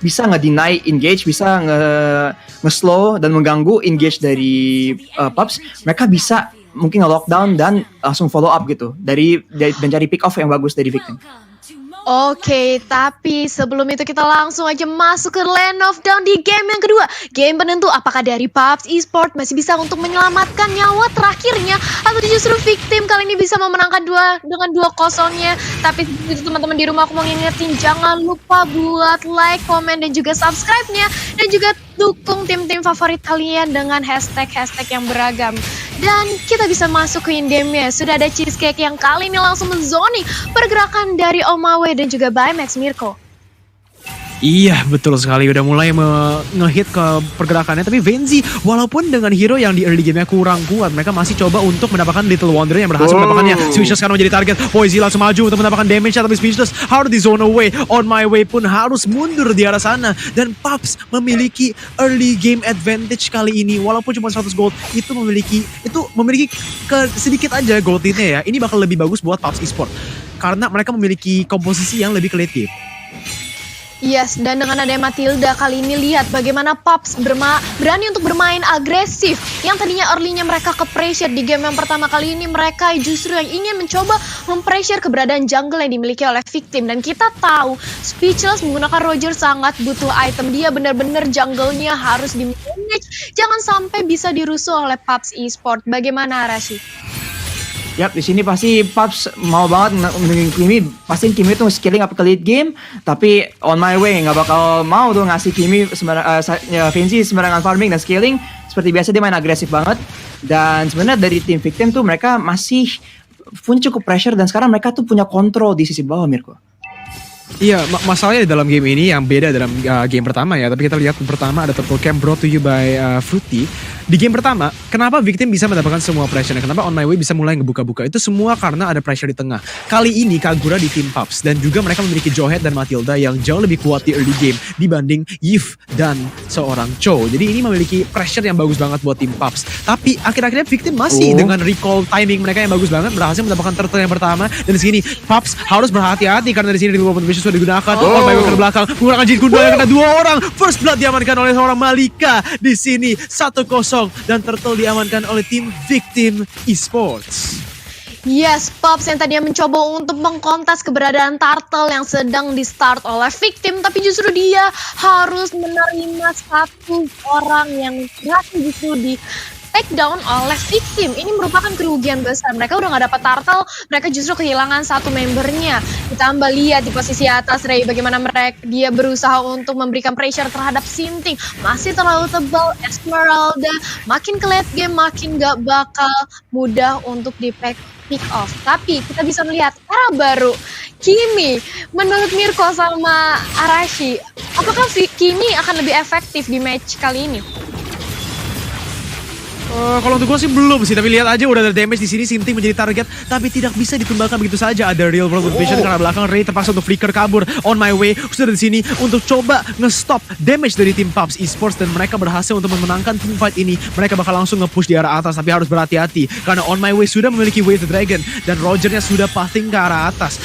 bisa nge-deny engage, bisa nge-slow dan mengganggu engage dari Pups. Mereka bisa mungkin nge-lockdown dan langsung follow up gitu dan cari pick off yang bagus dari Victim. Oke, tapi sebelum itu kita langsung aja masuk ke Land of Dawn di game yang kedua. Game penentu apakah dari PUBG Esports masih bisa untuk menyelamatkan nyawa terakhirnya, atau justru Victim kali ini bisa memenangkan dengan 2-0-nya. Tapi itu teman-teman di rumah, aku mau ngingetin jangan lupa buat like, komen, dan juga subscribe-nya, dan juga dukung tim-tim favorit kalian dengan hashtag-hashtag yang beragam. Dan kita bisa masuk ke in-game-nya. Sudah ada Cheesecake yang kali ini langsung menzoning pergerakan dari Omawe dan juga Baymax, Mirko. Iya, betul sekali. Udah mulai nge-hit ke pergerakannya. Tapi Venzi, walaupun dengan hero yang di early game-nya kurang kuat, mereka masih coba untuk mendapatkan Little Wonder yang berhasil mendapatkannya. Speechless sekarang menjadi target. Poisey langsung maju untuk mendapatkan damage, tapi Speechless harus di zone away. On My Way pun harus mundur di arah sana. Dan Pups memiliki early game advantage kali ini. Walaupun cuma 100 gold, itu memiliki sedikit aja gold lead-nya ya. Ini bakal lebih bagus buat Pups Esports. Karena mereka memiliki komposisi yang lebih late game. Yes, dan dengan adanya Matilda kali ini lihat bagaimana Pups berani untuk bermain agresif. Yang tadinya early-nya mereka ke pressure di game yang pertama, kali ini mereka justru yang ingin mencoba mempressure keberadaan jungle yang dimiliki oleh Victim. Dan kita tahu Speechless menggunakan Roger sangat butuh item. Dia benar-benar jungle-nya harus di-manage. Jangan sampai bisa dirusuh oleh Pups Esports. Bagaimana Arashi? Yap, di sini pasti Pups mau banget menunggu Kimi. Pastiin Kimi tuh scaling up ke late game, tapi On My Way nggak bakal mau tuh ngasih Kimi Venzi sembarangan farming dan scaling. Seperti biasa dia main agresif banget. Dan sebenarnya dari tim Victim tuh mereka masih punya cukup pressure dan sekarang mereka tuh punya kontrol di sisi bawah, Mirko. Iya, masalahnya di dalam game ini yang beda dalam game pertama ya. Tapi kita lihat pertama ada Turtle Camp brought to you by Fruity. Di game pertama, kenapa Victim bisa mendapatkan semua pressure? Kenapa On My Way bisa mulai ngebuka-buka? Itu semua karena ada pressure di tengah. Kali ini Kagura di tim Pups. Dan juga mereka memiliki Joehead dan Matilda yang jauh lebih kuat di early game dibanding Yves dan seorang Cho. Jadi ini memiliki pressure yang bagus banget buat tim Pups. Tapi akhir-akhirnya Victim masih dengan recall timing mereka yang bagus banget berhasil mendapatkan turtle yang pertama. Dan di sini Pups harus berhati-hati karena di sini Removal Motivation sudah digunakan. On My Way ke belakang menggunakan Jin Gundul yang kena 2 orang. First Blood diamankan oleh seorang Malika. Di sini 1-0 dan turtle diamankan oleh tim Victim Esports. Yes, Pups yang tadinya mencoba untuk mengkontes keberadaan Turtle yang sedang di start oleh Victim, tapi justru dia harus menerima satu orang yang berhasil justru di take down oleh Victim. Ini merupakan kerugian besar. Mereka udah gak dapat Turtle, mereka justru kehilangan satu membernya. Ditambah lihat di posisi atas Ray bagaimana dia berusaha untuk memberikan pressure terhadap Sinting. Masih terlalu tebal. Esmeralda makin ke late game makin gak bakal mudah untuk di pick off. Tapi kita bisa melihat era baru Kimi. Menurut Mirko sama Arashi, apakah Kimi akan lebih efektif di match kali ini? Kalau untuk gue sih belum sih, tapi lihat aja udah ada damage di sini. Sinting menjadi target, tapi tidak bisa ditumbangkan begitu saja. Ada real world vision karena belakang Ray terpaksa untuk flicker kabur. On My Way sudah di sini untuk coba nge-stop damage dari tim Pups Esports dan mereka berhasil untuk memenangkan team fight ini. Mereka bakal langsung nge-push di arah atas, tapi harus berhati-hati karena On My Way sudah memiliki Wave the Dragon dan Rogernya sudah pathing ke arah atas.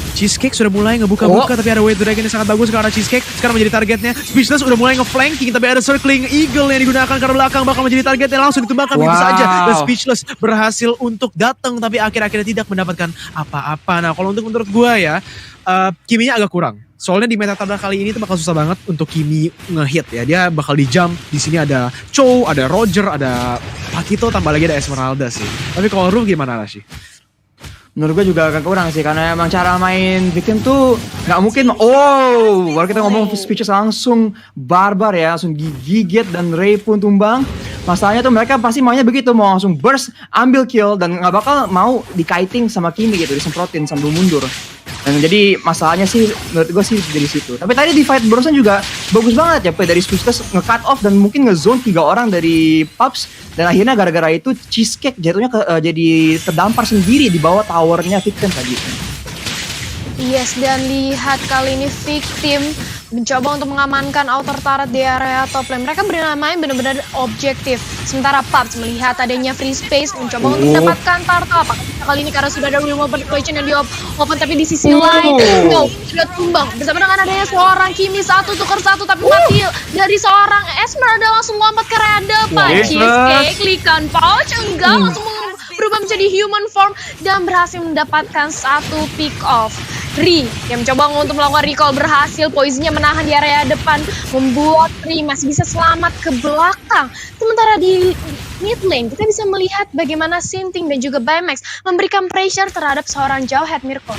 Cheesecake sudah mulai ngebuka-buka, tapi ada Wave the Dragon yang sangat bagus ke arah Cheesecake. Sekarang menjadi targetnya. Speechless udah mulai nge-flanking, tapi ada Circling Eagle yang digunakan ke belakang bakal menjadi targetnya, langsung ditumbangkan begitu saja. Dan Speechless berhasil untuk datang, tapi akhir-akhirnya tidak mendapatkan apa-apa. Nah, kalau menurut gue ya, Kiminya agak kurang. Soalnya di meta tabrak kali ini tuh bakal susah banget untuk Kimi nge-hit ya. Dia bakal di-jump. Di sini ada Cho, ada Roger, ada Pakito, tambah lagi ada Esmeralda sih. Tapi kalau Ruf gimana sih? Menurut gue juga agak kurang sih, karena emang cara main Victim tuh nggak mungkin. Baru kita ngomong Speechless langsung barbar ya, langsung gigit dan Ray pun tumbang. Masalahnya tuh mereka pasti maunya begitu, mau langsung burst, ambil kill dan nggak bakal mau di-kiting sama Kimi gitu, disemprotin sambil mundur. Dan jadi masalahnya sih menurut gue sih dari situ. Tapi tadi di fight barusan juga bagus banget ya, dari Speechless nge-cut off dan mungkin nge-zone 3 orang dari Pups. Dan akhirnya gara-gara itu Cheesecake jatuhnya jadi terdampar sendiri di bawah towernya Victim tadi. Yes, dan lihat kali ini Victim mencoba untuk mengamankan outer turret di area top lane. Mereka bermain benar-benar objektif. Sementara Pups melihat adanya free space, mencoba untuk mendapatkan turtle. Apakah kali ini karena sudah ada removal manipulation yang di open, tapi di sisi lain, sudah tumbang. Bersama dengan adanya seorang Kimi 1 tukar 1, tapi mati dari seorang Esmeralda langsung lompat ke area depan. Cheesecake, Likan Pouch, enggak, langsung berubah menjadi human form dan berhasil mendapatkan satu pick off. Ri yang mencoba untuk melakukan recall berhasil, Poison-nya menahan di area depan, membuat Ri masih bisa selamat ke belakang. Sementara di mid lane kita bisa melihat bagaimana Sinting dan juga Baymax memberikan pressure terhadap seorang Jawhead, Mirko.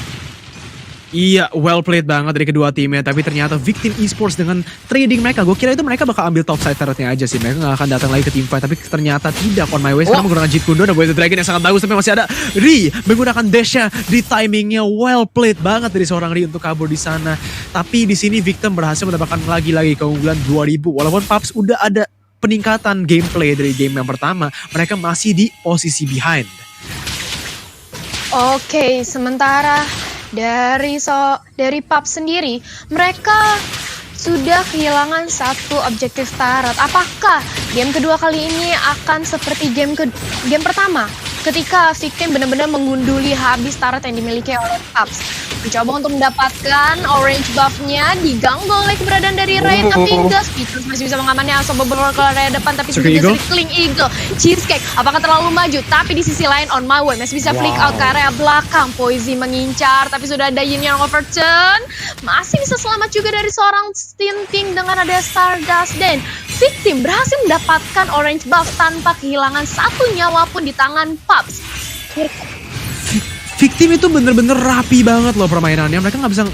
Iya, well played banget dari kedua timnya. Tapi ternyata Victim Esports dengan trading mereka, gue kira itu mereka bakal ambil top side turretnya aja sih. Mereka gak akan datang lagi ke teamfight, tapi ternyata tidak. On my way sekarang menggunakan Jeet Kune Do dan Blade Dragon yang sangat bagus. Tapi masih ada Ri menggunakan dashnya di timingnya. Well played banget dari seorang Ri untuk kabur di sana. Tapi di sini Victim berhasil mendapatkan lagi-lagi keunggulan 2000. Walaupun Pups udah ada peningkatan gameplay dari game yang pertama, mereka masih di posisi behind. Oke, sementara dari Pups sendiri, mereka sudah kehilangan satu objektif turret. Apakah game kedua kali ini akan seperti game pertama? Ketika Victim benar-benar mengunduli habis turret yang dimiliki oleh Pups. Mencoba untuk mendapatkan orange buff-nya, diganggu oleh keberadaan dari Raid, tapi enggak. Speedrun masih bisa mengamannya, asal beberapa ke area depan, tapi sudah bisa Cling Eagle. Cheesecake, apakah terlalu maju? Tapi di sisi lain, On My Way masih bisa flick out ke area belakang. Poison mengincar, tapi sudah ada Yin yang overturn. Masih bisa selamat juga dari seorang Sinting dengan ada Stardust. Dan Victim berhasil mendapatkan orange buff tanpa kehilangan satu nyawa pun di tangan Pups. Victim itu bener-bener rapi banget loh permainannya. Mereka nggak bisa,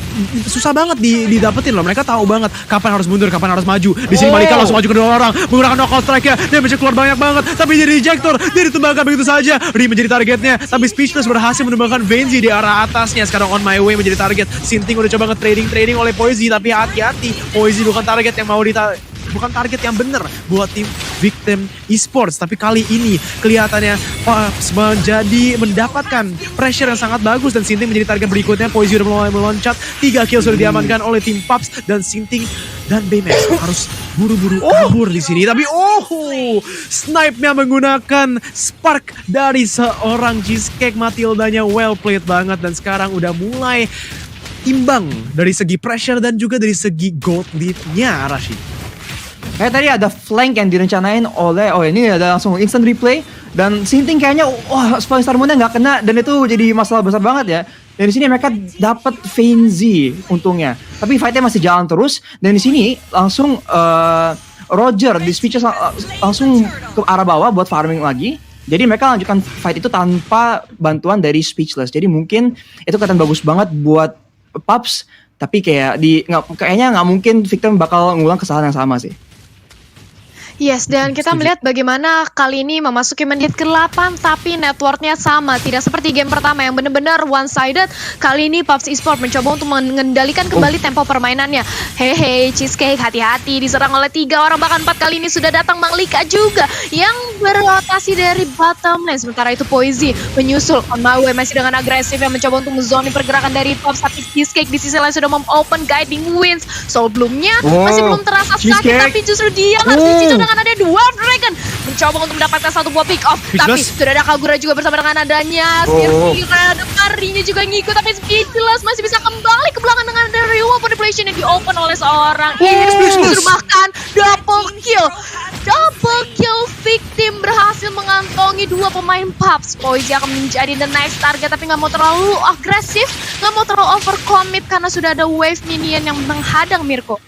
susah banget didapetin loh. Mereka tahu banget kapan harus mundur, kapan harus maju. Di sini Malika langsung maju ke dua orang, menggunakan knockout strike-nya. Dia bisa keluar banyak banget, tapi jadi ejector. Dia ditumbangkan begitu saja. Ri menjadi targetnya, tapi Speechless berhasil menumbangkan Venzi di arah atasnya. Sekarang On My Way menjadi target. Sinting udah coba nge-trading oleh Poison, tapi hati-hati. Poison bukan target yang mau bukan target yang bener buat tim Victim Esports. Tapi kali ini kelihatannya Pups mendapatkan pressure yang sangat bagus dan Sinting menjadi target berikutnya. Poison udah mulai meloncat, 3 kill sudah diamankan oleh tim Pups dan Sinting dan Baymax harus buru-buru kabur di sini. Tapi snipe-nya menggunakan spark dari seorang Cheesecake. Matildanya well played banget dan sekarang udah mulai imbang dari segi pressure dan juga dari segi gold lead-nya, Rashid. Kayak tadi ada flank yang direncanain oleh, ini ada langsung instant replay. Dan Sinting kayaknya, Falling Star Moon-nya nggak kena. Dan itu jadi masalah besar banget ya. Dan di sini mereka dapat Venzi untungnya. Tapi fight-nya masih jalan terus. Dan di sini langsung Roger di Speechless langsung ke arah bawah buat farming lagi. Jadi mereka lanjutkan fight itu tanpa bantuan dari Speechless. Jadi mungkin itu kelihatan bagus banget buat Pups. Tapi kayaknya nggak mungkin Victim bakal ngulang kesalahan yang sama sih. Yes, dan kita melihat bagaimana kali ini memasuki menit ke-8 tapi networknya sama. Tidak seperti game pertama yang benar-benar one-sided. Kali ini Pups Esports mencoba untuk mengendalikan kembali tempo permainannya. Hehe, Cheesecake hati-hati diserang oleh 3 orang, bahkan 4 kali ini sudah datang Bang Lika juga yang berrotasi dari bottom lane. Sementara itu Poison menyusul. On My Way masih dengan agresif yang mencoba untuk menzoni pergerakan dari Pups, tapi Cheesecake di sisi lain sudah mem-open Guiding Winds. Soul Bloom-nya masih belum terasa sakit, tapi justru dia harus diciduk dengan ada Dwarf Dragon mencoba untuk mendapatkan satu buah pick off. Tapi sudah ada Kagura juga bersama dengan adanya Sirki, ada Marinya juga ngikut, tapi Speechless masih bisa kembali ke belakang dengan ada reward manipulation yang di-open oleh seorang Speechless. Bahkan double kill Victim berhasil mengantongi 2 pemain Pups. Poison akan menjadi the next target, tapi nggak mau terlalu agresif, nggak mau terlalu overcommit karena sudah ada wave minion yang menghadang, Mirko.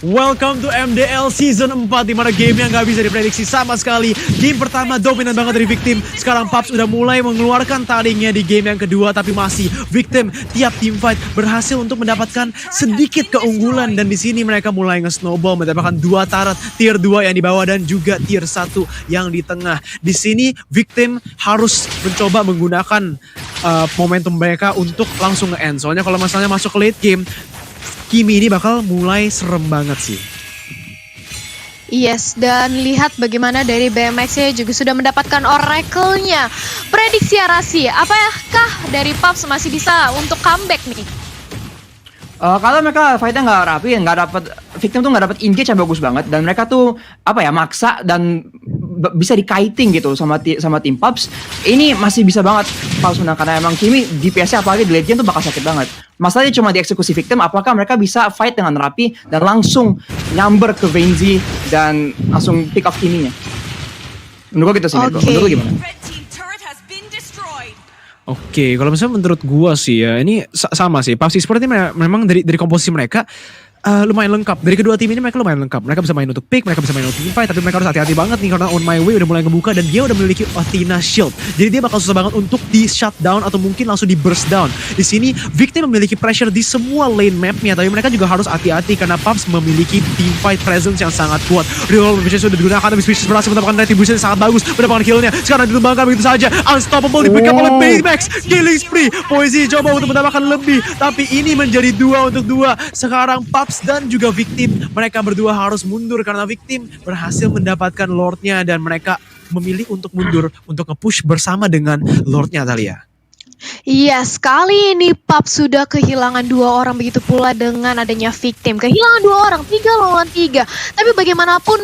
Welcome to MDL Season 4, dimana game yang gak bisa diprediksi sama sekali. Game pertama dominan banget dari Victim. Sekarang Pups udah mulai mengeluarkan taringnya di game yang kedua, tapi masih Victim tiap teamfight berhasil untuk mendapatkan sedikit keunggulan. Dan di sini mereka mulai nge-snowball, mendapatkan 2 turret tier 2 yang di bawah dan juga tier 1 yang di tengah. Di sini Victim harus mencoba menggunakan momentum mereka untuk langsung nge-end. Soalnya kalau misalnya masuk ke late game, Kimi ini bakal mulai serem banget sih. Yes, dan lihat bagaimana dari BMX-nya juga sudah mendapatkan Oracle-nya. Prediksi Arasi, apakah dari Pups masih bisa untuk comeback nih? Kalau mereka fight-nya nggak rapi, nggak dapat victim tuh nggak dapat engage yang bagus banget dan mereka tuh apa ya maksa dan bisa di-kiting gitu sama tim Pups. Ini masih bisa banget Pups menang karena emang Kimi DPS-nya apalagi di late game tuh bakal sakit banget. Masalahnya cuma dieksekusi victim, apakah mereka bisa fight dengan rapi dan langsung nyamber ke Vayne dan langsung pick off Kimi-nya. Menurut gue gitu sih, Mirko. Oke. Menurut lu gimana? Red team turret has been destroyed. Oke, kalau misalnya menurut gua sih ya, ini sama sih. PUBG Esports ini memang dari komposisi mereka lumayan lengkap. Dari kedua tim ini mereka lumayan lengkap. Mereka bisa main untuk pick, mereka bisa main untuk teamfight, tapi mereka harus hati-hati banget nih karena On My Way udah mulai ngebuka dan dia udah memiliki Athena Shield. Jadi dia bakal susah banget untuk di shutdown atau mungkin langsung di burst down. Di sini Victim memiliki pressure di semua lane mapnya, tapi mereka juga harus hati-hati karena Pups memiliki teamfight presence yang sangat kuat. Real Vision sudah digunakan, tapi Species berhasil mendapatkan retribution yang sangat bagus, mendapatkan killnya. Sekarang ditumbangkan begitu saja. Unstoppable di pick up oleh Baymax. Killing spree. Poisi coba untuk mendapatkan lebih, tapi ini menjadi 2 untuk 2. Sekarang Pups dan juga Victim, mereka berdua harus mundur karena Victim berhasil mendapatkan Lordnya dan mereka memilih untuk mundur untuk nge-push bersama dengan Lordnya, Thalia. Iya, sekali ini Pups sudah kehilangan 2 orang, begitu pula dengan adanya Victim. Kehilangan 2 orang, 3 lawan 3. Tapi bagaimanapun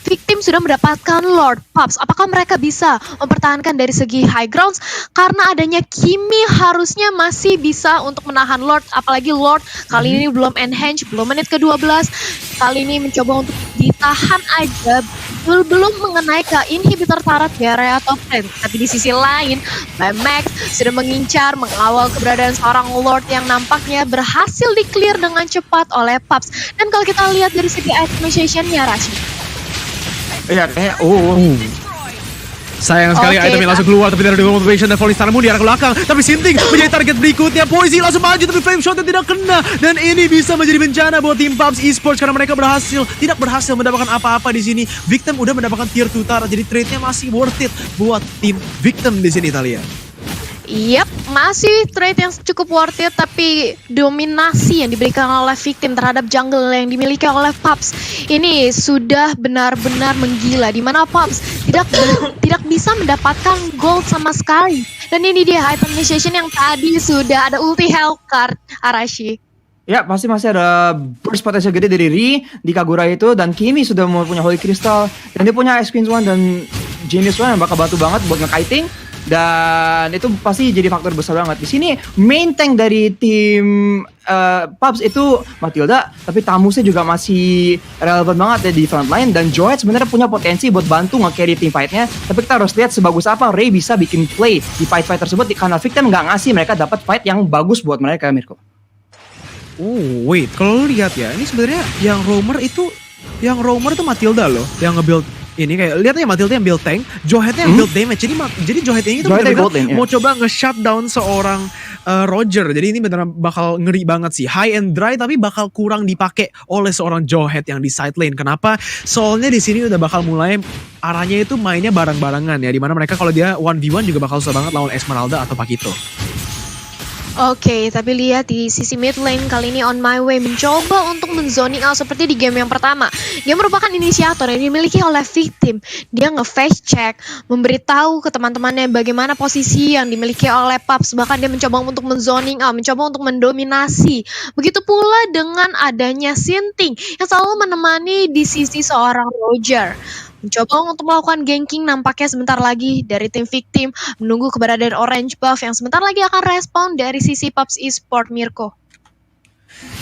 Victim sudah mendapatkan Lord. Pups, apakah mereka bisa mempertahankan dari segi high grounds? Karena adanya Kimi harusnya masih bisa untuk menahan Lord. Apalagi Lord kali ini belum enhance, belum menit ke-12. Kali ini mencoba untuk ditahan aja. Belum mengenai ke inhibitor turret di area top lane. Tapi di sisi lain, Max sudah mengincar, mengawal keberadaan seorang Lord yang nampaknya berhasil di-clear dengan cepat oleh Pups. Dan kalau kita lihat dari segi itemization-nya, Rashid, Iya, kayaknya Sayang sekali Oke, itemnya langsung keluar, tapi dari motivation dan Falling Star Moon di arah belakang. Tapi Sinting menjadi target berikutnya. Poisi langsung maju, tapi frame shotnya tidak kena. Dan ini bisa menjadi bencana buat tim PUBG Esports karena mereka tidak berhasil mendapatkan apa-apa di sini. Victim udah mendapatkan tier 2 turret, jadi trade-nya masih worth it buat tim Victim di sini, Thalia. Yap, masih trade yang cukup worth it, tapi dominasi yang diberikan oleh Victim terhadap jungle yang dimiliki oleh Pups ini sudah benar-benar menggila, di mana Pups tidak bisa mendapatkan gold sama sekali. Dan ini dia itemization yang tadi sudah ada ulti Hellcard, Arashi. Ya, pasti masih ada burst potensial gede dari Ri di Kagura itu, dan Kimi sudah mau punya Holy Crystal dan dia punya Ice Queen Swan dan Genius Swan yang bakal bantu banget buat nge-kiting. Dan itu pasti jadi faktor besar banget. Di sini main tank dari tim Pups itu Matilda, tapi Tamusnya juga masih relevan banget ya di front line. Dan Joet sebenarnya punya potensi buat bantu nge-carry tim fight-nya. Tapi kita harus lihat sebagus apa Ray bisa bikin play di fight-fight tersebut, karena Victim nggak ngasih mereka dapat fight yang bagus buat mereka, Mirko. Wait, kalau lu lihat ya, ini sebenarnya yang roamer itu Matilda loh, yang nge-build ini kayak lihat aja Matilda yang build tank, Johetnya yang build damage. Jadi Johet ini tuh benar-benar mau coba nge-shutdown seorang Roger. Jadi ini beneran bakal ngeri banget sih. High and dry tapi bakal kurang dipakai oleh seorang Johet yang di side lane. Kenapa? Soalnya di sini udah bakal mulai arahnya itu mainnya bareng-barengan ya, dimana mereka kalau dia 1v1 juga bakal susah banget lawan Esmeralda atau Pakito. Oke, tapi lihat di sisi mid lane kali ini On My Way mencoba untuk menzoning out seperti di game yang pertama. Dia merupakan inisiator yang dimiliki oleh Victim. Dia nge-face check, memberitahu ke teman-temannya bagaimana posisi yang dimiliki oleh Pups. Bahkan dia mencoba untuk menzoning out, mencoba untuk mendominasi. Begitu pula dengan adanya Sinting yang selalu menemani di sisi seorang Roger. Mencoba untuk melakukan ganking nampaknya sebentar lagi dari tim Victim, menunggu keberadaan Orange Buff yang sebentar lagi akan respon dari sisi Pups Esports, Mirko.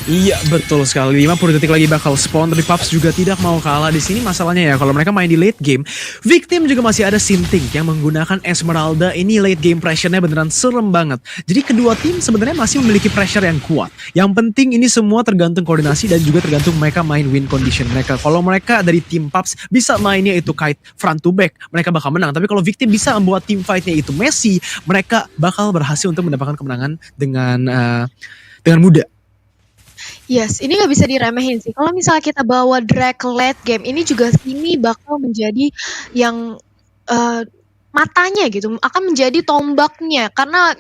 Iya betul sekali, 50 detik lagi bakal spawn, tapi Pups juga tidak mau kalah di sini. Masalahnya ya kalau mereka main di late game, Victim juga masih ada Sinting yang menggunakan Esmeralda. Ini late game pressure-nya beneran serem banget. Jadi kedua tim sebenarnya masih memiliki pressure yang kuat. Yang penting ini semua tergantung koordinasi dan juga tergantung mereka main win condition mereka. Kalau mereka dari tim Pups bisa mainnya itu kite front to back, mereka bakal menang. Tapi kalau Victim bisa membuat team fight-nya itu messy, mereka bakal berhasil untuk mendapatkan kemenangan dengan mudah. Yes, ini nggak bisa diremehin sih. Kalau misalnya kita bawa drag late game, ini juga bakal menjadi yang matanya gitu, akan menjadi tombaknya. Karena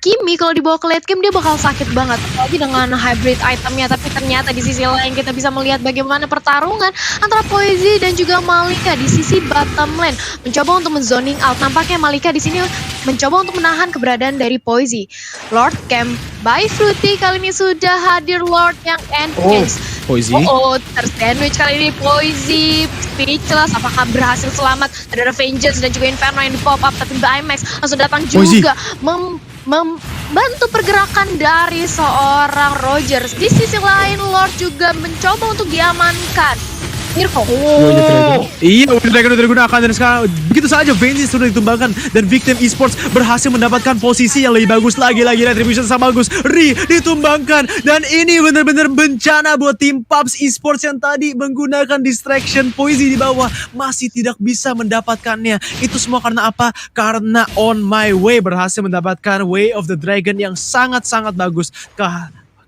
Kimi kalau dibawa ke late game dia bakal sakit banget, apalagi dengan hybrid itemnya. Tapi ternyata di sisi lain kita bisa melihat bagaimana pertarungan antara Poisey dan juga Malika di sisi bottom lane, mencoba untuk menzoning out. Nampaknya Malika di sini mencoba untuk menahan keberadaan dari Poisey. Lord Camp by Fruity kali ini sudah hadir, Lord yang engage. Poisey. Tersandwich kali ini Poisey, speechless. Apakah berhasil selamat? Ada Vengeance dan juga Inferno yang di pop up, tapi Bimax langsung datang Poisey. juga membantu pergerakan dari seorang Rogers. Di sisi lain Lord juga mencoba untuk diamankan. Mirko. Iya, Dragon udah digunakan dan sekarang begitu saja Vengeance sudah ditumbangkan dan Victim Esports berhasil mendapatkan posisi yang lebih bagus lagi retribution sangat bagus. Ditumbangkan dan ini benar-benar bencana buat tim PUBG Esports yang tadi menggunakan distraction. Poisey di bawah masih tidak bisa mendapatkannya. Itu semua karena apa? Karena On My Way berhasil mendapatkan Way of the Dragon yang sangat-sangat bagus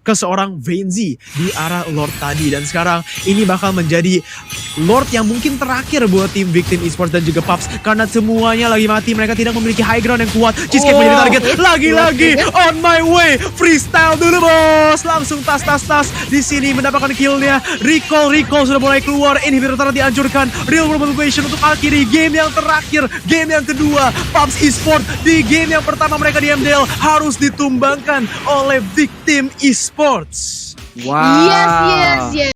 ke seorang Venzi di arah Lord tadi. Dan sekarang ini bakal menjadi Lord yang mungkin terakhir buat tim Victim Esports dan juga PUBG, karena semuanya lagi mati. Mereka tidak memiliki high ground yang kuat. Cheesecake menjadi target lagi-lagi. On My Way, freestyle dulu bos, langsung tas. Di sini mendapatkan killnya. Recall sudah mulai keluar. Inhibitor Turret dihancurkan. Real World Motivation untuk akhiri game yang terakhir, game yang kedua PUBG Esports. Di game yang pertama mereka di MDL harus ditumbangkan oleh Victim Esports. Wow. Yes.